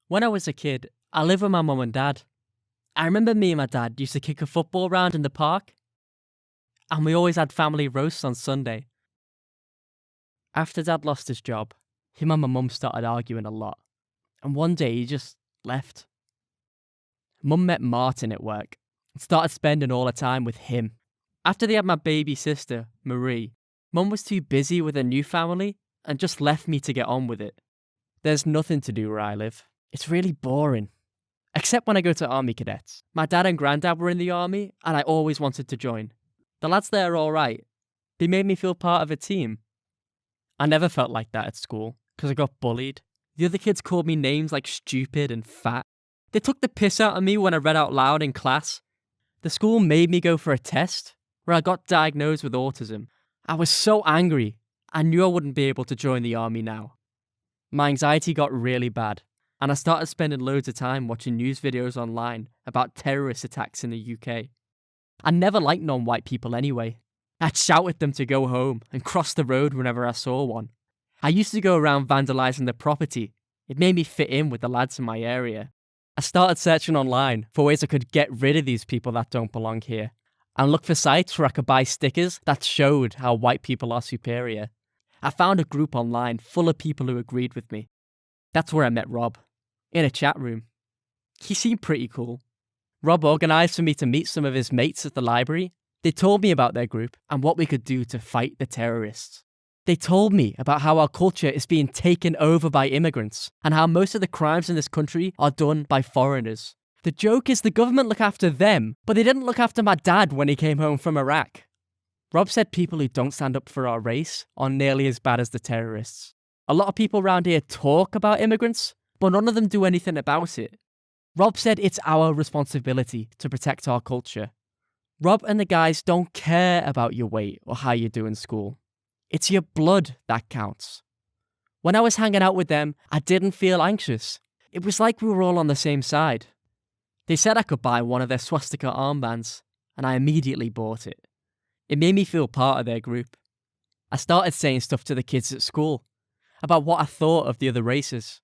When I was a kid, I lived with my mum and dad. I remember me and my dad used to kick a football round in the park, and we always had family roasts on Sunday. After dad lost his job, him and my mum started arguing a lot, and one day he just left. Mum met Martin at work and started spending all her time with him. After they had my baby sister, Marie, Mum was too busy with her new family and just left me to get on with it. There's nothing to do where I live. It's really boring. Except when I go to army cadets. My dad and granddad were in the army and I always wanted to join. The lads there are alright. They made me feel part of a team. I never felt like that at school because I got bullied. The other kids called me names like stupid and fat. They took the piss out of me when I read out loud in class. The school made me go for a test where I got diagnosed with autism. I was so angry. I knew I wouldn't be able to join the army now. My anxiety got really bad, and I started spending loads of time watching news videos online about terrorist attacks in the UK. I never liked non-white people anyway. I'd shout at them to go home and cross the road whenever I saw one. I used to go around vandalising their property. It made me fit in with the lads in my area. I started searching online for ways I could get rid of these people that don't belong here, and look for sites where I could buy stickers that showed how white people are superior. I found a group online full of people who agreed with me. That's where I met Rob, in a chat room. He seemed pretty cool. Rob organised for me to meet some of his mates at the library. They told me about their group and what we could do to fight the terrorists. They told me about how our culture is being taken over by immigrants and how most of the crimes in this country are done by foreigners. The joke is the government look after them, but they didn't look after my dad when he came home from Iraq. Rob said people who don't stand up for our race are nearly as bad as the terrorists. A lot of people around here talk about immigrants, but none of them do anything about it. Rob said it's our responsibility to protect our culture. Rob and the guys don't care about your weight or how you do in school. It's your blood that counts. When I was hanging out with them, I didn't feel anxious. It was like we were all on the same side. They said I could buy one of their swastika armbands, and I immediately bought it. It made me feel part of their group. I started saying stuff to the kids at school about what I thought of the other races.